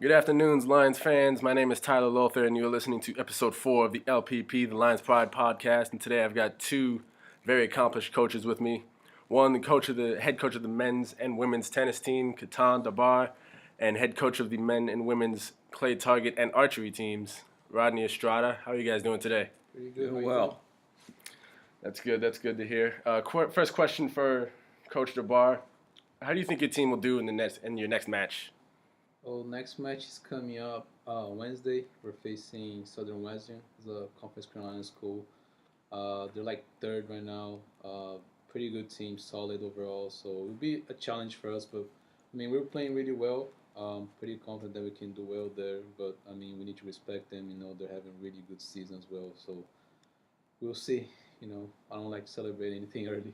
Good afternoons, Lions fans. My name is Tyler Lothar, and you're listening to episode 4 of the LPP, the Lions Pride podcast. And today I've got two very accomplished coaches with me. One, the head coach of the men's and women's tennis team, Katan Dabar, and head coach of the men and women's clay target and archery teams, Rodney Estrada. How are you guys doing today? Pretty good. Doing well. That's good. That's good to hear. First question for Coach Dabar: how do you think your team will do in your next match? Well, next match is coming up Wednesday. We're facing Southern Western. It's a Conference Carolina school. They're like third right now. Pretty good team, solid overall. So it will be a challenge for us. But I mean, we're playing really well. Pretty confident that we can do well there. But I mean, we need to respect them. They're having really good season as well. So we'll see. I don't like to celebrate anything early.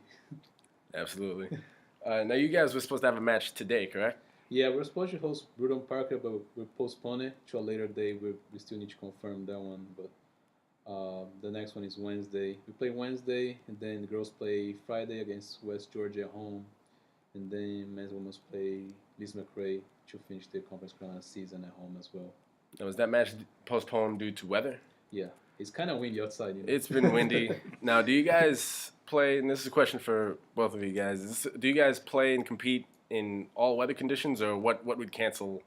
Absolutely. Now, you guys were supposed to have a match today, correct? Yeah, we're supposed to host Bruton Parker, but we're postponing it to a later day. We still need to confirm that one, but the next one is Wednesday. We play Wednesday, and then the girls play Friday against West Georgia at home, and then men's and women's play Liz McRae to finish their Conference Carolina season at home as well. Now, was that match postponed due to weather? Yeah, it's kind of windy outside. It's been windy. Now, do you guys play, and this is a question for both of you guys, do you guys play and compete in all weather conditions, or what would cancel?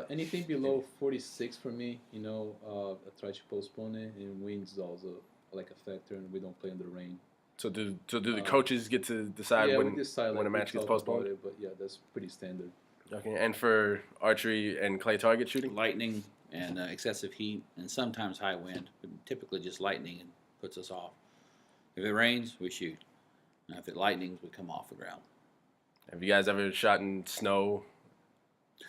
Anything below 46 for me, I try to postpone it, and wind's also like a factor, and we don't play in the rain. So do the coaches get to decide Yeah, when we decide when a match gets postponed? about it, but yeah, that's pretty standard. Okay, and for archery and clay target shooting? Lightning and excessive heat and sometimes high wind, but typically just lightning puts us off. If it rains, we shoot. Now, if it lightnings, we come off the ground. Have you guys ever shot in snow?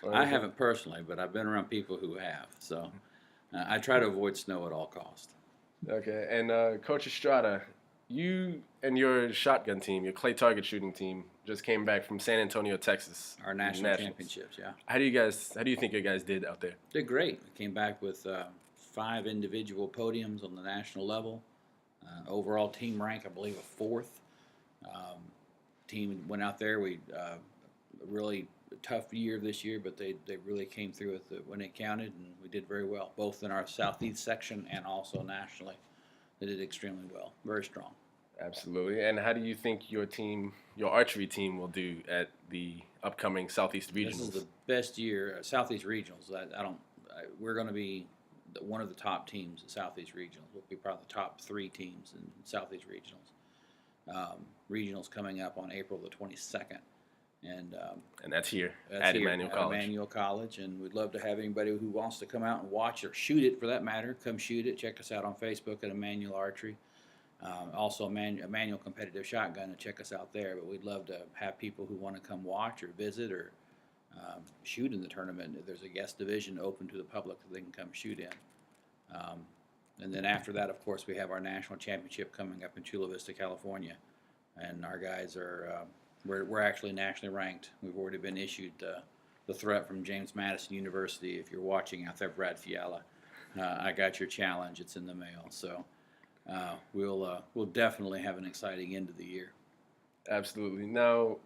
I haven't personally, but I've been around people who have. So I try to avoid snow at all costs. Okay, and Coach Estrada, you and your shotgun team, your clay target shooting team, just came back from San Antonio, Texas. Our national championships, yeah. How do you think you guys did out there? Did great. We came back with 5 individual podiums on the national level. Overall team rank, I believe, a 4th. Team went out there. We really tough year this year, but they really came through with it when it counted, and we did very well, both in our southeast section and also nationally. They did extremely well, very strong. Absolutely. And how do you think your archery team, will do at the upcoming Southeast Regionals? This is the best year, Southeast Regionals. We're going to be one of the top teams at Southeast Regionals. We'll be probably the top 3 teams in Southeast Regionals. Regionals coming up on April the 22nd. And that's here at Emmanuel College. Emmanuel College, and we'd love to have anybody who wants to come out and watch or shoot it, for that matter. Come shoot it. Check us out on Facebook at Emmanuel Archery. Also, Emmanuel Competitive Shotgun, and check us out there. But we'd love to have people who want to come watch or visit or shoot in the tournament. If there's a guest division open to the public that they can come shoot in. And then after that, of course, we have our national championship coming up in Chula Vista, California, and our guys are. We're actually nationally ranked. We've already been issued the threat from James Madison University. If you're watching out there, Brad Fiala, I got your challenge. It's in the mail. So we'll definitely have an exciting end of the year. Absolutely. Now,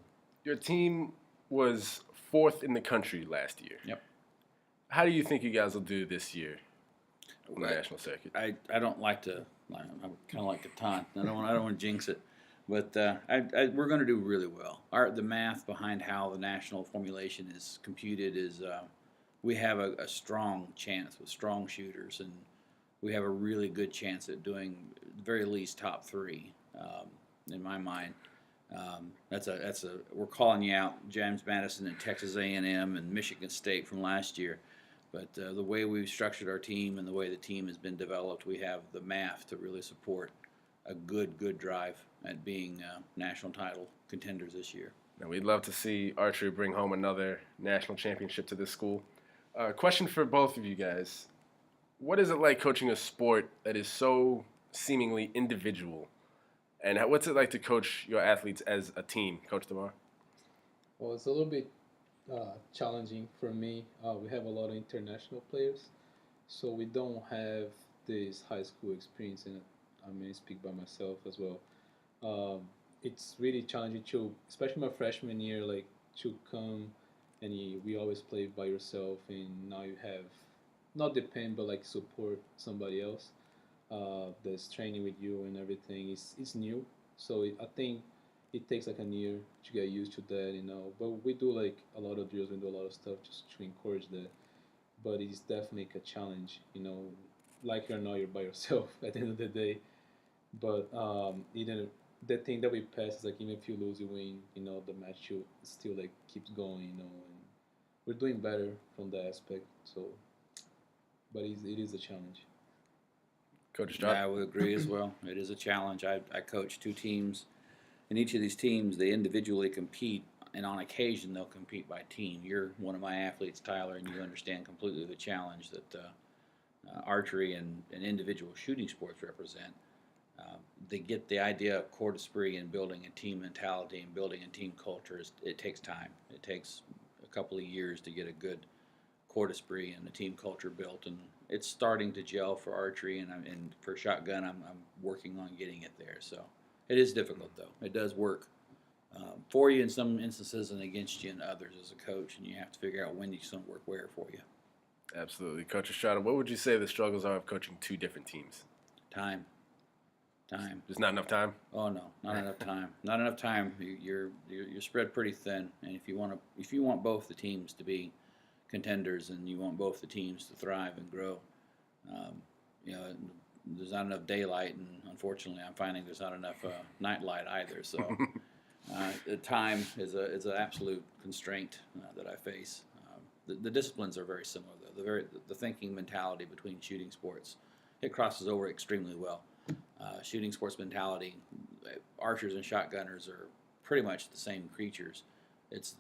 your team was 4th in the country last year. Yep. How do you think you guys will do this year on the national circuit? I don't like to. I'm kind of like a taunt. I don't want to jinx it. But we're going to do really well. The math behind how the national formulation is computed is we have a strong chance with strong shooters, and we have a really good chance at doing at the very least top 3 in my mind. We're calling you out, James Madison and Texas A&M and Michigan State from last year. But the way we've structured our team and the way the team has been developed, we have the math to really support a good drive at being national title contenders this year. Now, we'd love to see archery bring home another national championship to this school. Question for both of you guys. What is it like coaching a sport that is so seemingly individual? And what's it like to coach your athletes as a team, Coach Dabar? Well, it's a little bit challenging for me. We have a lot of international players, so we don't have this high school experience, and I may speak by myself as well. It's really challenging to, especially my freshman year, like to come and we always play by yourself, and now you have not depend but like support somebody else that's training with you and everything. It's new, so I think it takes like a year to get used to that, you know. But we do like a lot of drills, we do a lot of stuff just to encourage that. But it's definitely a challenge, you know. Like you're not, you're by yourself at the end of the day. But even the thing that we pass is like even if you lose, you win. You know, the match you still like keeps going. You know, and we're doing better from that aspect. So, but it is a challenge. Coach Yeah, I Stroud? would agree as well. It is a challenge. I coach two teams. In each of these teams, they individually compete, and on occasion, they'll compete by team. You're one of my athletes, Tyler, and you understand completely the challenge that archery and individual shooting sports represent. They get the idea of corps d'esprit and building a team mentality and building a team culture. It takes time. It takes a couple of years to get a good corps d'esprit and a team culture built, and it's starting to gel for archery, and for shotgun, I'm working on getting it there. So it is difficult, though. It does work for you in some instances and against you in others as a coach, and you have to figure out when it's going to work where for you. Absolutely. Coach Estrada, what would you say the struggles are of coaching two different teams? Time. There's not enough time? Oh no, not enough time. Not enough time. You're spread pretty thin, and if you want both the teams to be contenders and you want both the teams to thrive and grow, um, you know, there's not enough daylight, and unfortunately, I'm finding there's not enough night light either. So, the time is an absolute constraint that I face. The disciplines are very similar, though. The thinking mentality between shooting sports, it crosses over extremely well. Shooting sports mentality, archers and shotgunners are pretty much the same creatures. It's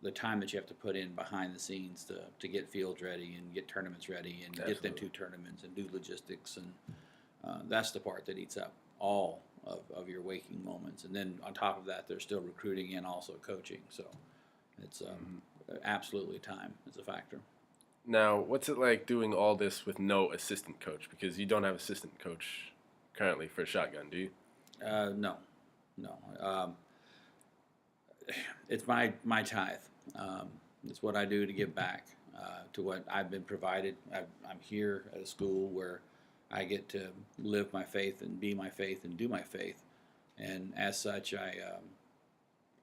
the time that you have to put in behind the scenes to get fields ready and get tournaments ready and Absolutely. get them to tournaments and do logistics, and that's the part that eats up all of your waking moments. And then on top of that, there's still recruiting and also coaching. So it's absolutely time is a factor. Now, what's it like doing all this with no assistant coach? Because you don't have assistant coach currently for shotgun, do you? No. It's my tithe. It's what I do to give back to what I've been provided. I'm here at a school where I get to live my faith and be my faith and do my faith, and as such,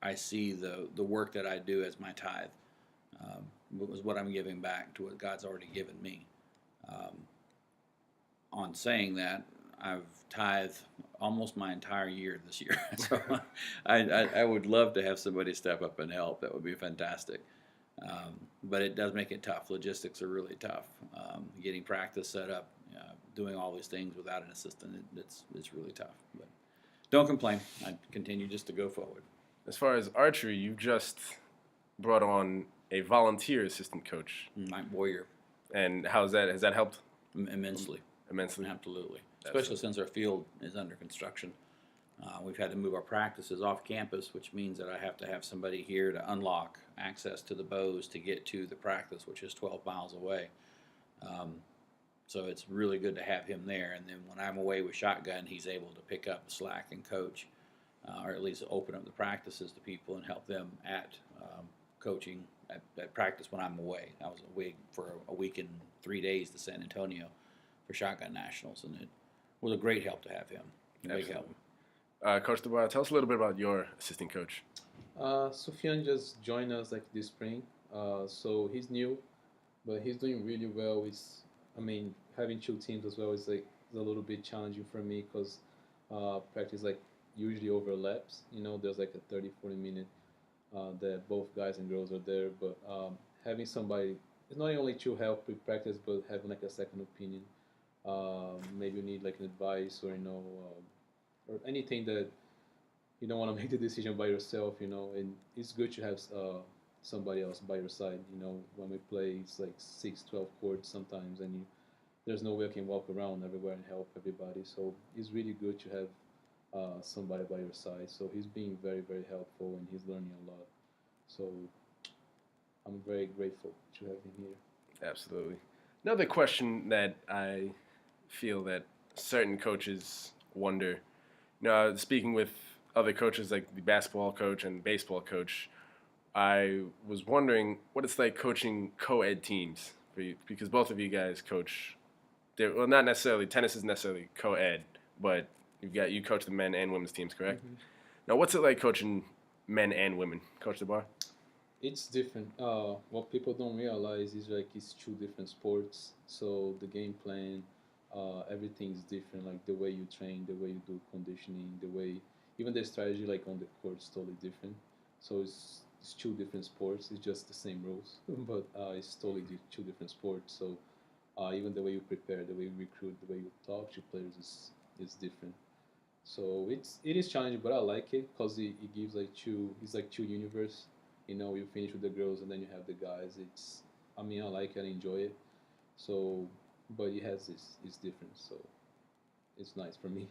I see the work that I do as my tithe. Was what I'm giving back to what God's already given me. On saying that, I've tithed almost my entire year this year. So I would love to have somebody step up and help. That would be fantastic. But it does make it tough. Logistics are really tough. Getting practice set up, doing all these things without an assistant, it's really tough. But don't complain. I continue just to go forward. As far as archery, you've just brought on a volunteer assistant coach. Mike Boyer. And how's that? Has that helped Immensely. immensely? Absolutely. Especially since our field is under construction. We've had to move our practices off campus, which means that I have to have somebody here to unlock access to the bows to get to the practice, which is 12 miles away. So it's really good to have him there. And then when I'm away with shotgun, he's able to pick up the slack and coach, or at least open up the practices to people and help them at coaching at practice when I'm away. I was away for a week and 3 days to San Antonio for Shotgun Nationals, and it was a great help to have him. Big help. Coach DeBoer, tell us a little bit about your assistant coach. Sufyan just joined us like this spring, so he's new, but he's doing really well. Having two teams as well is like a little bit challenging for me because practice like usually overlaps. You know, there's like a 30-40 minute that both guys and girls are there, but having somebody, it's not only to help with practice, but having like a second opinion. Maybe you need like an advice or or anything that you don't want to make the decision by yourself, and it's good to have somebody else by your side. When we play, it's like 6-12 courts sometimes, and there's no way I can walk around everywhere and help everybody. So it's really good to have somebody by your side. So he's being very, very helpful, and he's learning a lot. So I'm very grateful to have him here. Absolutely. Another question that I feel that certain coaches wonder, speaking with other coaches like the basketball coach and baseball coach, I was wondering what it's like coaching co-ed teams for you, because both of you guys coach. Well, not necessarily tennis is necessarily co-ed, but you coach the men and women's teams, correct? Mm-hmm. Now, what's it like coaching men and women, Coach DeBar? It's different. What people don't realize is like it's two different sports. So the game plan, everything is different. Like the way you train, the way you do conditioning, the way even the strategy like on the court is totally different. So it's two different sports. It's just the same rules, but it's totally two different sports. So even the way you prepare, the way you recruit, the way you talk to players is different. So it is challenging, but I like it because it gives like two. It's like two universe. You finish with the girls and then you have the guys. I mean, I like it, I enjoy it. So, but it has it's different. So, it's nice for me.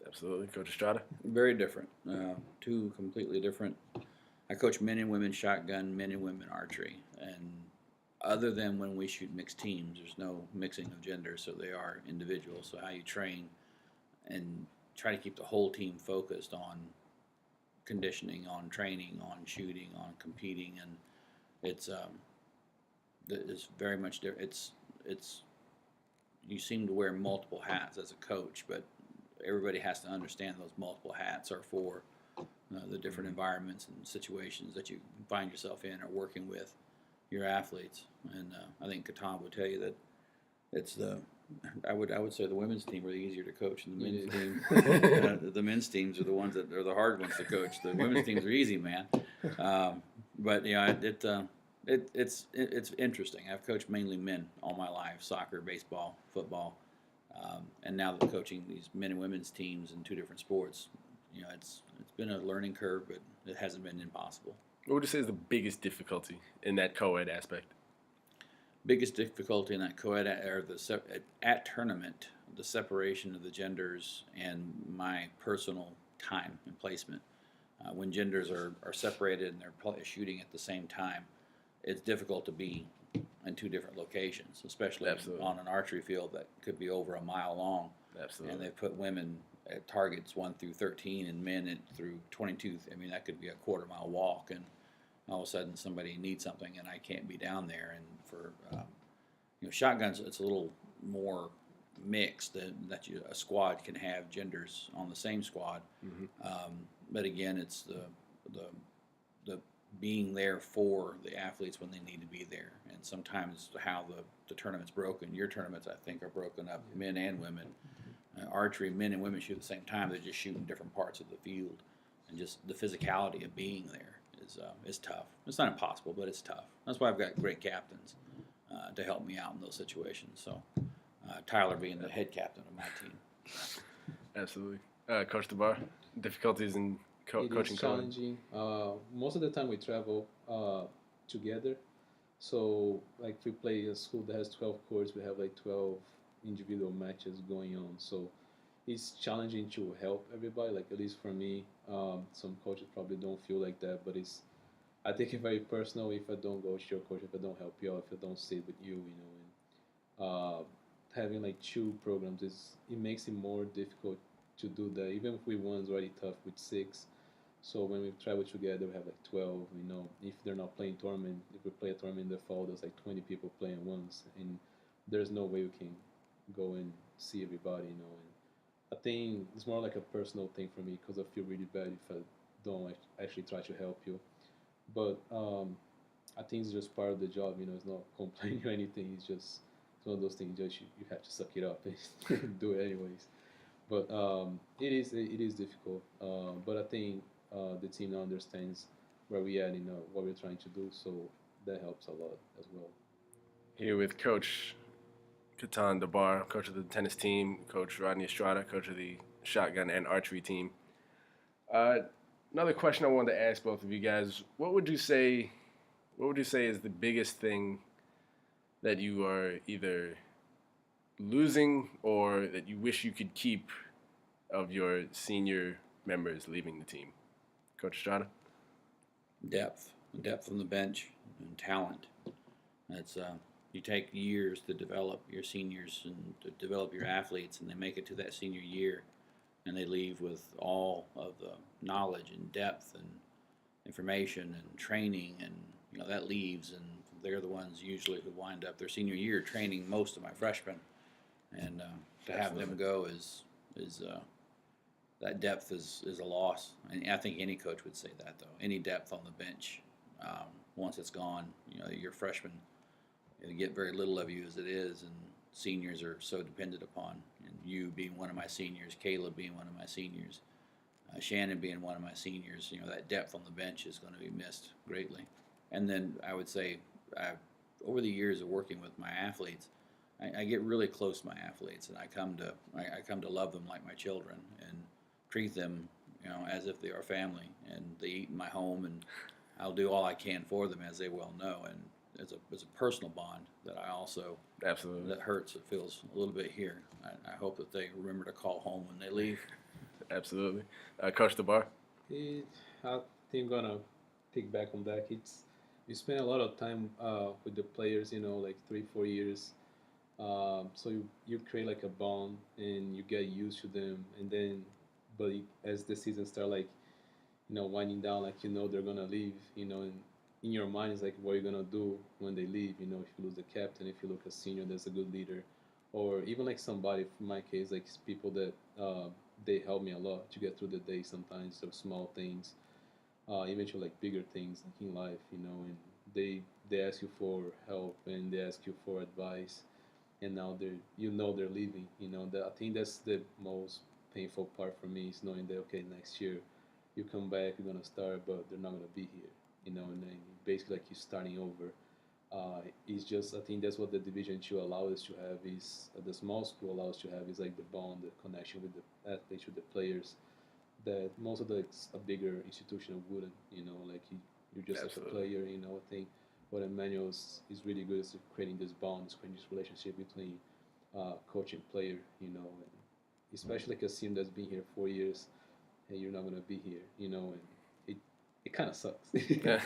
Absolutely, Coach Estrada. Very different. Two completely different. I coach men and women shotgun, men and women archery, and other than when we shoot mixed teams, there's no mixing of genders, so they are individuals. So how you train and try to keep the whole team focused on conditioning, on training, on shooting, on competing, and it's very much different. It's you seem to wear multiple hats as a coach, but everybody has to understand those multiple hats are for the different environments and situations that you find yourself in or working with your athletes. And I think Catan would tell you that it's I would say the women's team are easier to coach than the men's team. The men's teams are the ones that are the hard ones to coach. The women's teams are easy, man. But it's interesting. I've coached mainly men all my life: soccer, baseball, football, and now that coaching these men and women's teams in two different sports, it's been a learning curve, but it hasn't been impossible. What would you say is the biggest difficulty in that co-ed aspect? Biggest difficulty in that co-ed or at tournament, the separation of the genders and my personal time and placement. When genders are separated and they're shooting at the same time, it's difficult to be in two different locations, especially Absolutely. on an archery field that could be over a mile long. Absolutely. And they put women at targets 1 through 13 and men through 22. I mean, that could be a quarter-mile walk, and all of a sudden somebody needs something and I can't be down there. And for shotguns, it's a little more mixed that a squad can have genders on the same squad. Mm-hmm. But again, it's the being there for the athletes when they need to be there. And sometimes how the tournament's broken. Your tournaments, I think, are broken up, men and women. Archery, men and women shoot at the same time. They're just shooting different parts of the field, and just the physicality of being there is tough. It's not impossible, but it's tough. That's why I've got great captains to help me out in those situations. So Tyler being the head captain of my team. Absolutely. Coach DeBar, difficulties in coaching It is challenging. Most of the time we travel together. So like if we play a school that has 12 courts, we have like 12 individual matches going on. So it's challenging to help everybody. Like at least for me, some coaches probably don't feel like that, but I take it very personal if I don't go to your coach, if I don't help you out, if I don't sit with you, and having like two programs it makes it more difficult to do that. Even if we won, it's already tough with 6. So when we travel together, we have like 12. If they're not playing tournament, if we play a tournament in the fall, there's like 20 people playing once, and there's no way we can go and see everybody. And I think it's more like a personal thing for me because I feel really bad if I don't actually try to help you. But I think it's just part of the job. It's not complaining or anything. It's one of those things. Just you have to suck it up and do it anyways. But it is difficult. But I think the team now understands where we at, what we're trying to do. So that helps a lot as well. Here with Coach Catan DeBar, coach of the tennis team, Coach Rodney Estrada, coach of the shotgun and archery team. Another question I wanted to ask both of you guys: What would you say is the biggest thing that you are either losing or that you wish you could keep of your senior members leaving the team? Coach Estrada? Depth on the bench, and talent. That's you take years to develop your seniors and to develop your athletes, and they make it to that senior year, and they leave with all of the knowledge and depth, and information and training, and that leaves, and they're the ones usually who wind up their senior year training most of my freshmen, and to have them go is that depth is a loss. And I think any coach would say that, though. Any depth on the bench, once it's gone, your freshmen, you get very little of you as it is, and seniors are so dependent upon. And you being one of my seniors, Caleb being one of my seniors, Shannon being one of my seniors, that depth on the bench is going to be missed greatly. And then I would say, over the years of working with my athletes, I get really close to my athletes, and I come to love them like my children, and treat them, as if they are family, and they eat in my home, and I'll do all I can for them, as they well know. And it's a personal bond that I also Absolutely. that hurts. It feels a little bit here. I hope that they remember to call home when they leave. Absolutely. Coach DeBar? I think I'm gonna pick back on that. You spend a lot of time with the players, like 3-4 years. So you create like a bond, and you get used to them, and then, but as the season start, like, winding down, like, they're gonna leave, and in your mind it's like, what are you gonna do when they leave? If you lose the captain, if you look a senior that's a good leader, or even like somebody, in my case, like people that they help me a lot to get through the day. Sometimes the small things, eventually like bigger things like in life, and they ask you for help, and they ask you for advice, and now they're leaving. I think that's the most painful part for me, is knowing that, okay, next year you come back, you're gonna start, but they're not gonna be here. And then basically like you're starting over. It's just, I think that's what the Division II allows us to have, is the small school allows us to have, is like the bond, the connection with the athletes, with the players, that most of a bigger institution wouldn't. Like you're just like a player. I think what Emmanuel is really good is creating this bond, creating this relationship between coach and player. And especially like a team that's been here 4 years, and you're not gonna be here. And it kind of sucks. Yeah.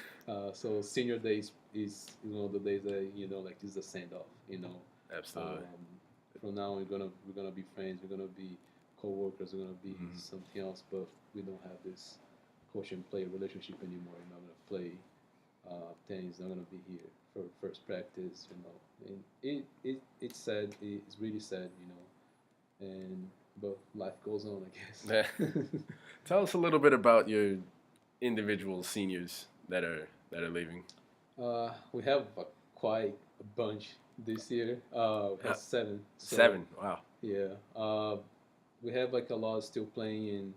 So senior days is the days that like is the send off. Absolutely. From now we're gonna be friends. We're gonna be co-workers. We're gonna be something else. But we don't have this coach and player relationship anymore. You're not gonna play tennis. Not gonna be here for first practice. And it's sad. It's really sad. And but life goes on, I guess. Yeah. Tell us a little bit about your individual seniors that are leaving. We have quite a bunch this year. We have 7. So, 7. Wow. Yeah. We have like a lot still playing,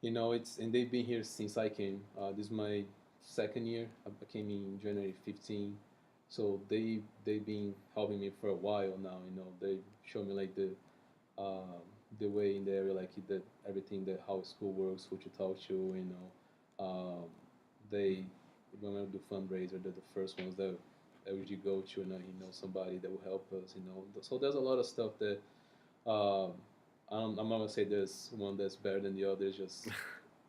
and and they've been here since I came. This is my second year. I came in January 15, so they've been helping me for a while now. They show me like the way in the area, like everything, how school works, who to talk to. They, when we do fundraiser, they're the first ones that usually go to, and somebody that will help us. So there's a lot of stuff that I'm not gonna say there's one that's better than the others, just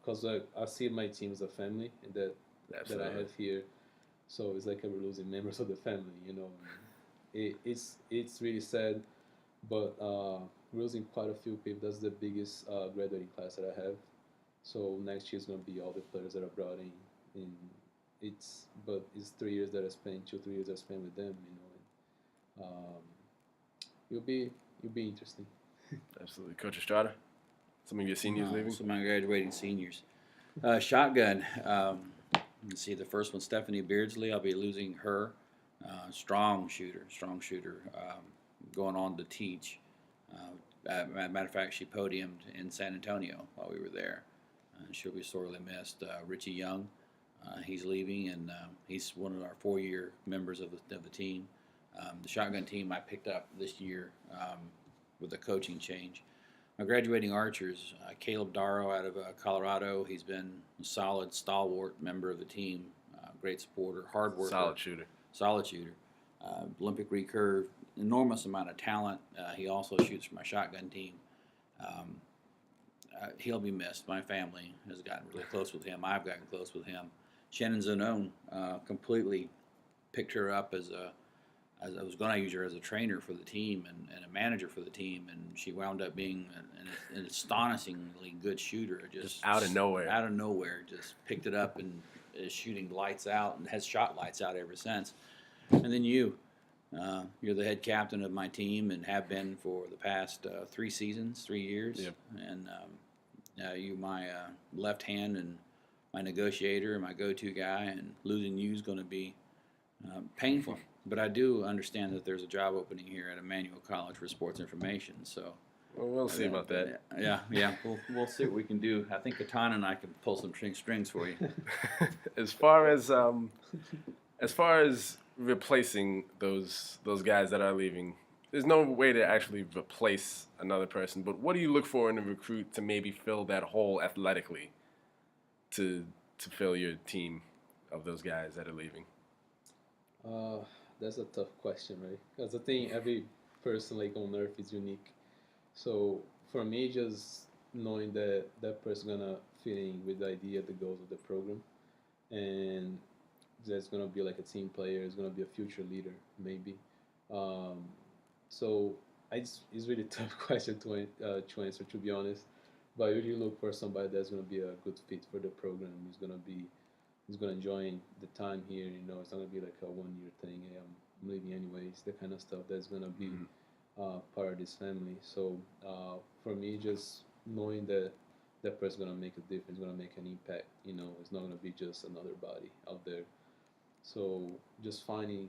because I see my team as a family, and that I have here. So it's like we're losing members of the family. It's really sad, but we're losing quite a few people. That's the biggest graduating class that I have. So next year is going to be all the players that are brought in. It's 3 years that I spent, 2-3 years I spent with them. It'll be interesting. Absolutely. Coach Estrada, some of your seniors leaving? Some of my graduating seniors. Shotgun. Let's see, the first one, Stephanie Beardsley. I'll be losing her. Strong shooter. Going on to teach. Matter of fact, she podiumed in San Antonio while we were there. She'll be sorely missed. Richie Young, he's leaving, and he's one of our 4-year members of the team. The shotgun team I picked up this year with a coaching change. My graduating archers, Caleb Darrow out of Colorado. He's been a solid, stalwart member of the team, great supporter, hard worker. Solid shooter. Olympic recurve, enormous amount of talent. He also shoots for my shotgun team. He'll be missed. My family has gotten really close with him. I've gotten close with him. Shannon Zanone completely picked her up as I was going to use her as a trainer for the team and a manager for the team, and she wound up being an astonishingly good shooter. Just out of nowhere. Out of nowhere, just picked it up and is shooting lights out and has shot lights out ever since. And then you're the head captain of my team and have been for the past 3 seasons, 3 years. Yep. And you're my left hand and my negotiator, my go-to guy, and losing you is going to be painful. But I do understand that there's a job opening here at Emmanuel College for sports information. So Well, we'll see about that. Yeah. We'll see what we can do. I think Katan and I can pull some strings for you. As far as replacing those guys that are leaving, there's no way to actually replace another person. But what do you look for in a recruit to maybe fill that hole athletically, to fill your team of those guys that are leaving? That's a tough question, right? Because I think every person like on earth is unique. So for me, just knowing that that person gonna fit in with the idea, the goals of the program, and that's gonna be like a team player, is gonna be a future leader, maybe. Um, so it's really tough question to answer, to be honest. But I usually look for somebody that's gonna be a good fit for the program. Who's gonna enjoy the time here. You know, it's not gonna be like a 1 year thing. Hey, I'm leaving anyways. The kind of stuff that's gonna be part of this family. So for me, just knowing that that person's gonna make a difference, gonna make an impact. You know, it's not gonna be just another body out there. So just finding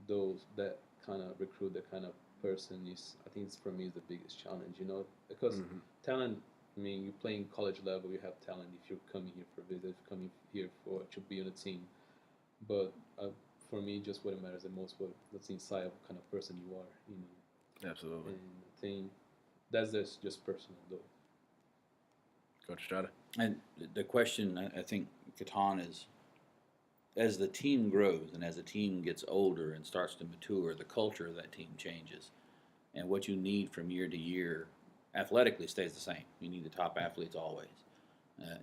that kind of recruit, that kind of person is, I think, it's, for me, is the biggest challenge. You know, because talent. I mean, you playing college level, you have talent. If you're coming here for a visit, if you're coming here to be on a team, but for me, just what matters the most, what's inside, what kind of person you are. You know. Absolutely. And I think that's just personal, though. Coach Strada. And the question, I think, Katan, is as the team grows and as the team gets older and starts to mature, the culture of that team changes. And what you need from year to year athletically stays the same. You need the top athletes always.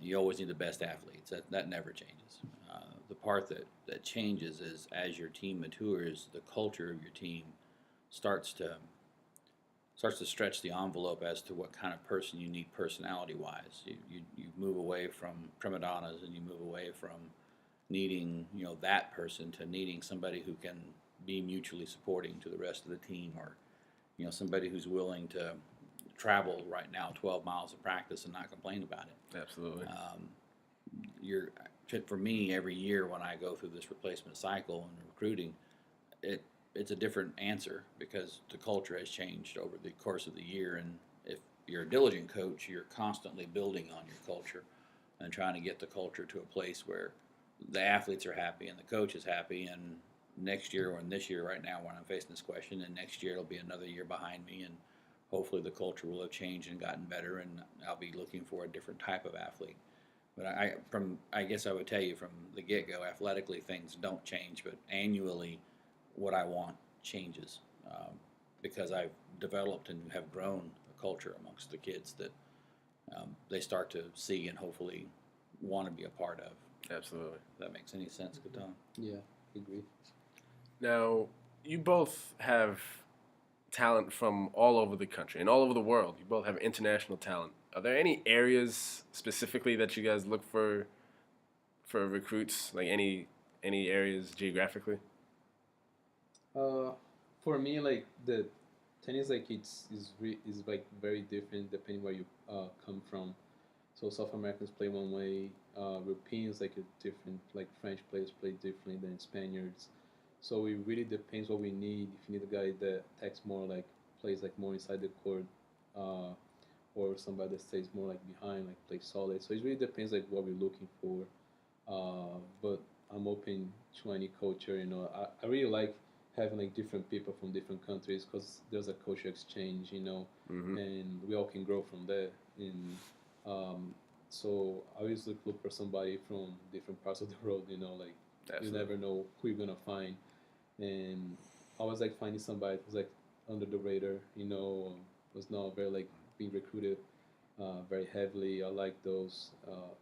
You always need the best athletes. That never changes. The part that changes is as your team matures, the culture of your team starts to stretch the envelope as to what kind of person you need personality-wise. You move away from prima donnas and you move away from needing that person to needing somebody who can be mutually supporting to the rest of the team, or somebody who's willing to travel right now 12 miles of practice and not complain about it. Absolutely. For me, every year when I go through this replacement cycle and recruiting, it's a different answer because the culture has changed over the course of the year. And if you're a diligent coach, you're constantly building on your culture and trying to get the culture to a place where the athletes are happy and the coach is happy. And next year, or in this year right now when I'm facing this question, and next year it'll be another year behind me, and hopefully the culture will have changed and gotten better, and I'll be looking for a different type of athlete. But I guess I would tell you from the get-go, athletically things don't change, but annually what I want changes because I've developed and have grown a culture amongst the kids that they start to see and hopefully want to be a part of. Absolutely. If that makes any sense, Katan? Yeah, I agree. Now, you both have talent from all over the country and all over the world. You both have international talent. Are there any areas specifically that you guys look for recruits? Like any areas geographically? For me, like the tennis, like is like very different depending where you come from. So South Americans play one way. Europeans like a different, like French players play differently than Spaniards. So it really depends what we need. If you need a guy that attacks more, like plays like more inside the court, or somebody that stays more like behind, like plays solid. So it really depends like what we're looking for. But I'm open to any culture. You know, I really like having like different people from different countries because there's a culture exchange. You know, and we all can grow from there. And so I always look for somebody from different parts of the world. You know, like Absolutely. you never know who you're gonna find. And I was like finding somebody who's like under the radar, you know, was not very like being recruited very heavily. I like those.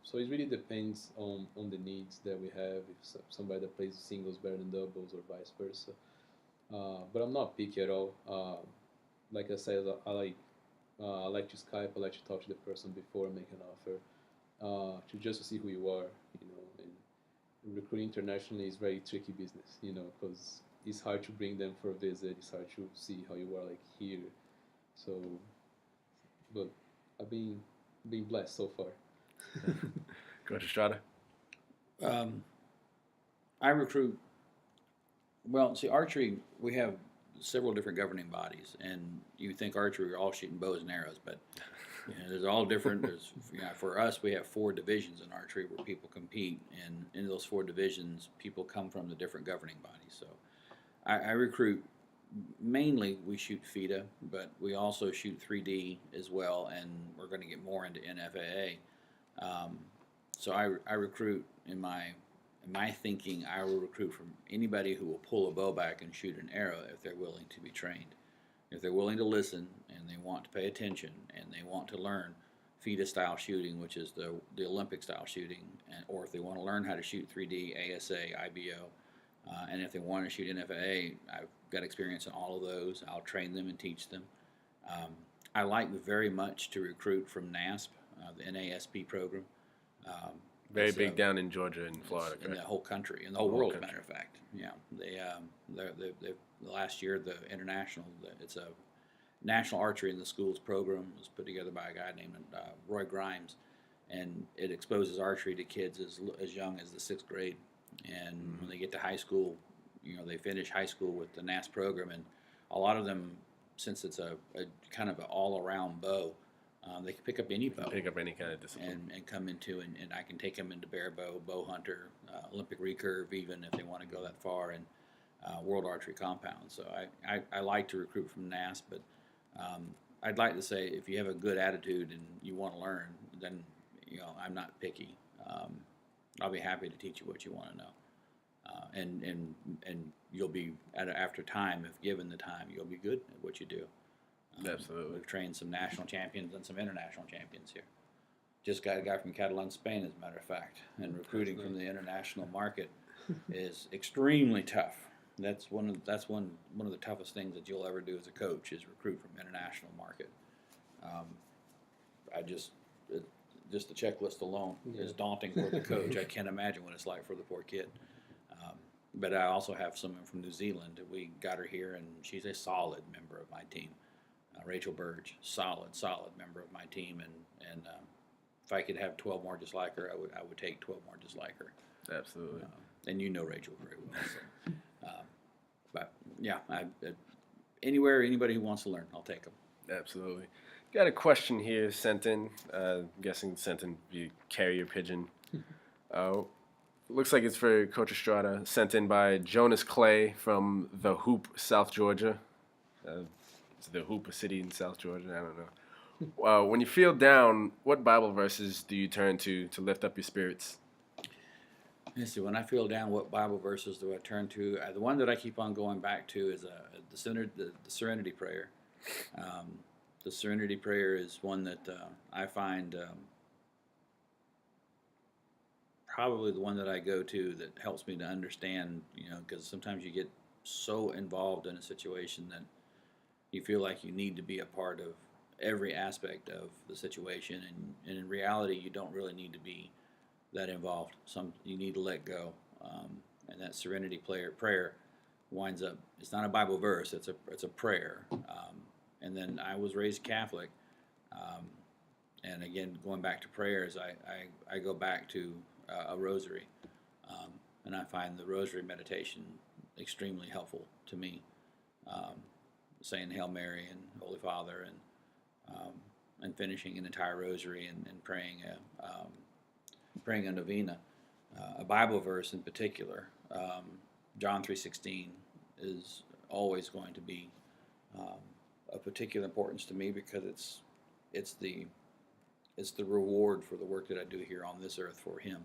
So it really depends on the needs that we have. If somebody that plays singles better than doubles or vice versa. But I'm not picky at all. Like I said, I like to Skype. I like to talk to the person before I make an offer, to just to see who you are, you know. And recruiting internationally is very tricky business, you know, because it's hard to bring them for a visit. It's hard to see how you are like here. So, but I've been blessed so far. Coach Estrada. Um, I recruit. Well, see, archery, we have several different governing bodies, and you think archery are all shooting bows and arrows, but there's all different. There's, for us, we have 4 divisions in archery where people compete, and in those 4 divisions, people come from the different governing bodies. So, I recruit. Mainly, we shoot FIDA, but we also shoot 3D as well, and we're going to get more into NFAA. Um, so I recruit in my thinking. I will recruit from anybody who will pull a bow back and shoot an arrow if they're willing to be trained, if they're willing to listen and they want to pay attention and they want to learn FIDA style shooting, which is the Olympic style shooting, or if they want to learn how to shoot 3D, ASA, IBO, and if they want to shoot NFAA, I've got experience in all of those. I'll train them and teach them. I like very much to recruit from NASP, the NASP program. Very big down in Georgia and Florida, in the correct? whole country, in the whole world, as a matter of fact. Yeah, they last year the international, it's a National Archery in the Schools program was put together by a guy named Roy Grimes, and it exposes archery to kids as young as the 6th grade. And when they get to high school, they finish high school with the NASP program, and a lot of them, since it's a kind of an all-around bow, they can pick up any bow. Pick up any kind of discipline. And come into, and I can take them into bear bow, bow hunter, Olympic recurve, even if they want to go that far, and World Archery Compound. So I like to recruit from NASP, but I'd like to say if you have a good attitude and you want to learn, then I'm not picky. I'll be happy to teach you what you want to know, and you'll be after time, if given the time, you'll be good at what you do. Absolutely. We've trained some national champions and some international champions here. Just got a guy from Catalan, Spain, as a matter of fact. And recruiting from the international market is extremely tough. That's one of the toughest things that you'll ever do as a coach is recruit from international market. Just the checklist alone is daunting for the coach. I can't imagine what it's like for the poor kid. But I also have someone from New Zealand. We got her here, and she's a solid member of my team. Rachel Burge, solid member of my team, and if I could have 12 more just like her, I would take 12 more just like her. Absolutely. And you know Rachel very well. So, but yeah, anywhere, anybody who wants to learn, I'll take them. Absolutely. Got a question here sent in. I'm guessing sent in via carrier pigeon. Looks like it's for Coach Estrada. Sent in by Jonas Clay from The Hoop, South Georgia. It's The Hoop, a city in South Georgia. I don't know. When you feel down, what Bible verses do you turn to lift up your spirits? Let's see. When I feel down, what Bible verses do I turn to? The one that I keep on going back to is the Serenity Prayer. The Serenity Prayer is one that I find probably the one that I go to that helps me to understand, because sometimes you get so involved in a situation that you feel like you need to be a part of every aspect of the situation, and in reality, you don't really need to be that involved. You need to let go, and that Serenity Prayer winds up. It's not a Bible verse; it's a prayer. And then I was raised Catholic, and again, going back to prayers, I go back to a rosary, and I find the rosary meditation extremely helpful to me. Saying Hail Mary and Holy Father, and finishing an entire rosary and praying a novena. A Bible verse in particular, John 3:16, is always going to be of particular importance to me because it's the reward for the work that I do here on this earth for Him,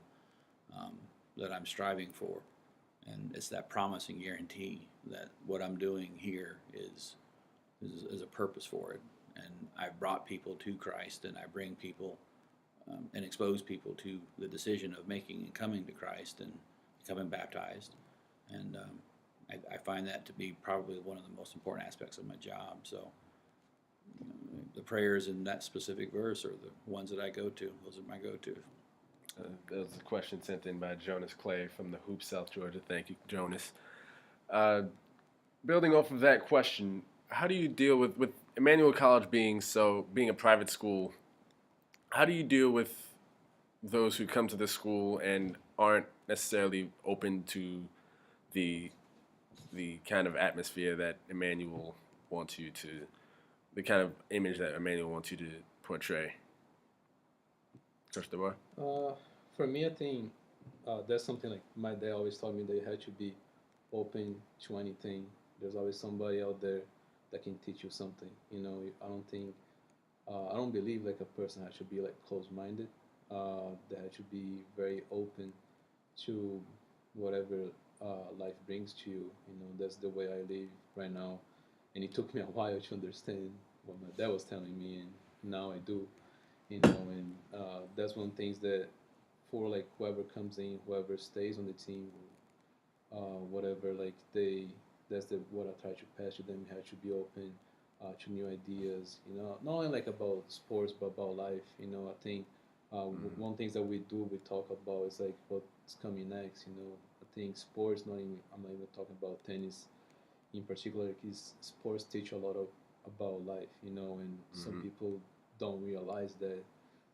that I'm striving for, and it's that promise and guarantee that what I'm doing here is a purpose for it. And I've brought people to Christ, and I bring people and expose people to the decision of making and coming to Christ and becoming baptized. And I find that to be probably one of the most important aspects of my job. So the prayers in that specific verse are the ones that I go to. Those are my go-to. That was a question sent in by Jonas Clay from the Hoop, South Georgia. Thank you, Jonas. Building off of that question, how do you deal with Emmanuel College being a private school? How do you deal with those who come to the school and aren't necessarily open to the kind of atmosphere that Emmanuel wants you to, the kind of image that Emmanuel wants you to portray? Coach DeBoer? For me, I think that's something like my dad always told me that you had to be open to anything. There's always somebody out there that can teach you something. You know, I don't believe like a person has to be like closed-minded. They have to be very open to whatever life brings to you. You know, that's the way I live right now, and it took me a while to understand what my dad was telling me, and now I do. You know, and that's one of the things that for like whoever comes in, whoever stays on the team, whatever, like that's what I try to pass to them. You have to be open to new ideas. You know, not only like about sports, but about life. You know, I think one of the things that we do, we talk about is like what's coming next. You know, I think sports. I'm not even talking about tennis in particular. Is sports teach a lot of about life. You know, and some people don't realize that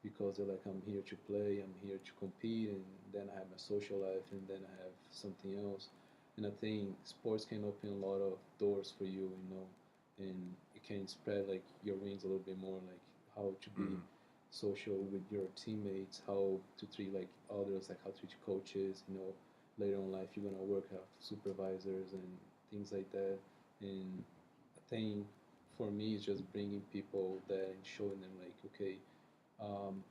because they're like, I'm here to play, I'm here to compete, and then I have my social life, and then I have something else. And I think sports can open a lot of doors for you, you know, and it can spread like your wings a little bit more, like how to be social with your teammates, how to treat like others, like how to treat coaches, you know. Later in life, you're gonna work out supervisors and things like that. And I think for me, it's just bringing people there and showing them like, okay, um,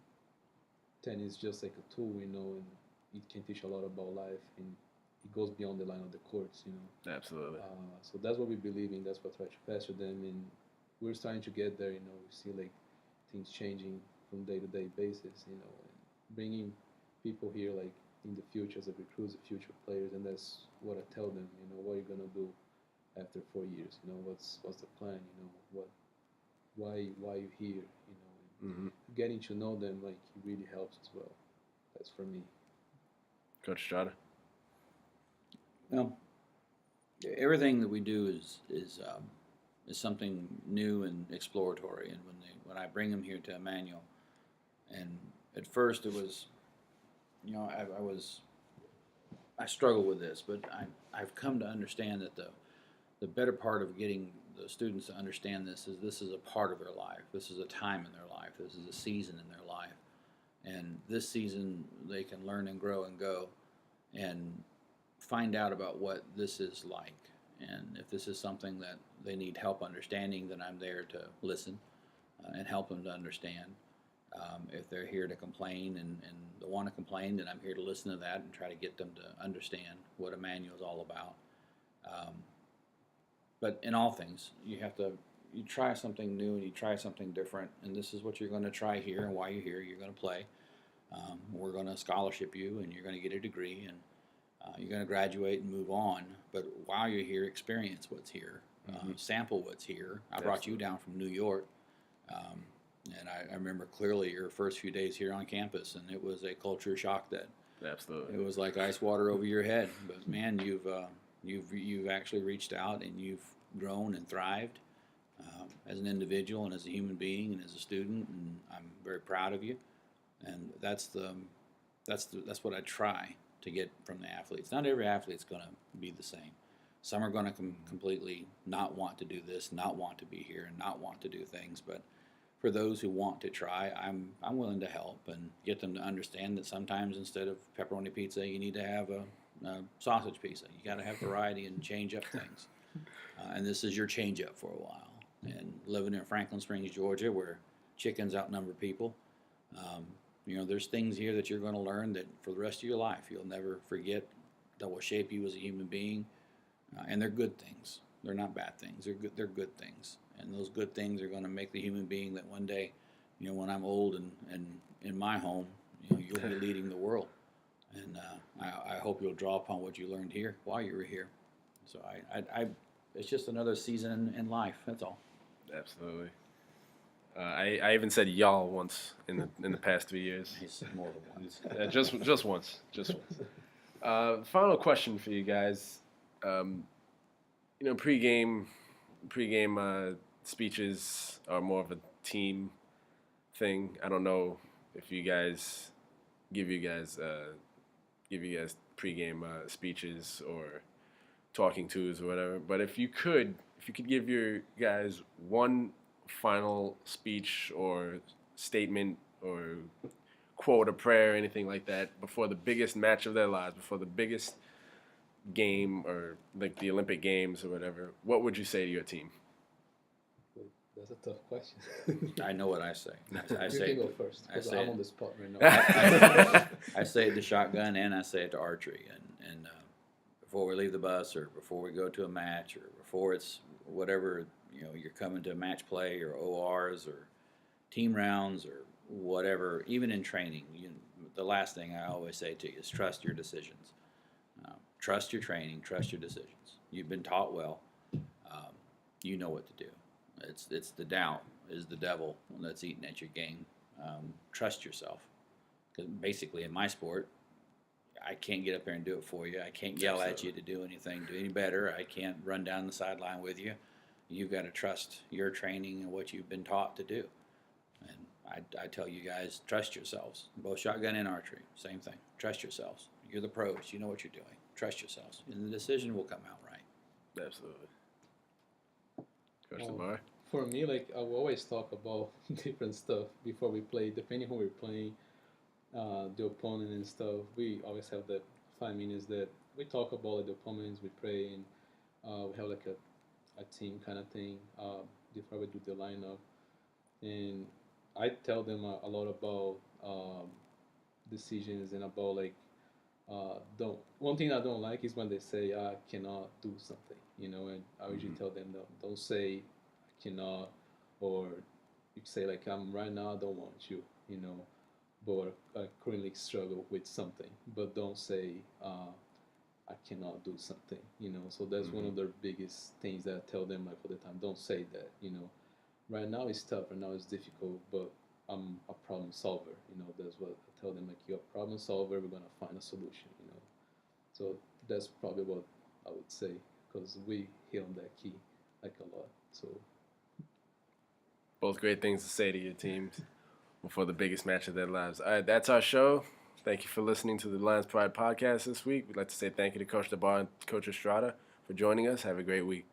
tennis is just like a tool, you know, and it can teach a lot about life, and it goes beyond the line of the courts, you know. Absolutely. So that's what we believe in. That's what I try to pass to them, and we're starting to get there. You know, we see like things changing from day-to-day basis. You know, and bringing people here like in the future as a recruits, the future players, and that's what I tell them. You know, what are you gonna do after 4 years? You know, what's the plan? You know, why you here? You know. Getting to know them like it really helps as well. That's for me. Coach Strada? Well, everything that we do is something new and exploratory. And when I bring them here to Emmanuel, and at first it was, you know, I struggle with this, but I've come to understand that the better part of getting the students to understand this is a part of their life. This is a time in their life. This is a season in their life. And this season they can learn and grow and go and find out about what this is like. And if this is something that they need help understanding, then I'm there to listen and help them to understand. If they're here to complain and they want to complain, then I'm here to listen to that and try to get them to understand what Emmanuel is all about. But in all things, you try something new and you try something different, and this is what you're going to try here, and while you're here, you're going to play. We're going to scholarship you, and you're going to get a degree, and you're going to graduate and move on. But while you're here, experience what's here, sample what's here. I brought you down from New York, and I remember clearly your first few days here on campus, and it was a culture shock then. Absolutely. It was like ice water over your head. But man, you've actually reached out and you've grown and thrived as an individual and as a human being and as a student, and I'm very proud of you. And that's what I try to get from the athletes. Not every athlete's going to be the same. Some are going to completely not want to do this, not want to be here, and not want to do things. But for those who want to try, I'm willing to help and get them to understand that sometimes instead of pepperoni pizza, you need to have a sausage pizza. You got to have variety and change up things. And this is your change up for a while. And living in Franklin Springs, Georgia, where chickens outnumber people, you know, there's things here that you're going to learn that for the rest of your life you'll never forget, that will shape you as a human being. And they're good things. They're not bad things. They're good things. And those good things are going to make the human being that one day, you know, when I'm old and in my home, you know, you'll be leading the world. And I hope you'll draw upon what you learned here while you were here. So it's just another season in life. That's all. Absolutely. I even said y'all once in the past 3 years. He's more than once. Just once. Final question for you guys. Pregame speeches are more of a team thing. I don't know if you guys give you guys pregame speeches or talking tos or whatever. But if you could give your guys one final speech or statement or quote, a prayer, anything like that, before the biggest match of their lives, before the biggest game or like the Olympic Games or whatever, what would you say to your team? That's a tough question. I know what I say. I You say can go first. I 'Cause say I'm it. on the spot right now. I say it to shotgun and I say it to archery. And before we leave the bus or before we go to a match or before it's whatever, you're coming to match play or ORs or team rounds or whatever, even in training, the last thing I always say to you is trust your decisions. Trust your training, trust your decisions. You've been taught well. You know what to do. It's the doubt is the devil that's eating at your game. Trust yourself. Because basically in my sport, I can't get up there and do it for you. I can't yell at you to do anything, do any better. I can't run down the sideline with you. You've got to trust your training and what you've been taught to do. And I tell you guys, trust yourselves. Both shotgun and archery, same thing. Trust yourselves. You're the pros. You know what you're doing. Trust yourselves. And the decision will come out right. Absolutely. Coach Lamar? For me, like I will always talk about different stuff before we play, depending who we're playing, the opponent and stuff. We always have that 5 minutes that we talk about like, the opponents, we pray, and we have like a team kind of thing before we do the lineup. And I tell them a lot about decisions and about like don't. One thing I don't like is when they say I cannot do something, and I usually tell them don't say I cannot, or you say like I'm right now I don't want you, but I currently struggle with something, but don't say I cannot do something, So that's one of the biggest things that I tell them like all the time. Don't say that, Right now it's tough. Right now it's difficult, but I'm a problem solver. That's what I tell them. Like you're a problem solver. We're gonna find a solution. So that's probably what I would say because we hit on that key like a lot. So Both great things to say to your teams before the biggest match of their lives. All right, that's our show. Thank you for listening to the Lions Pride podcast this week. We'd like to say thank you to Coach DeBar and Coach Estrada for joining us. Have a great week.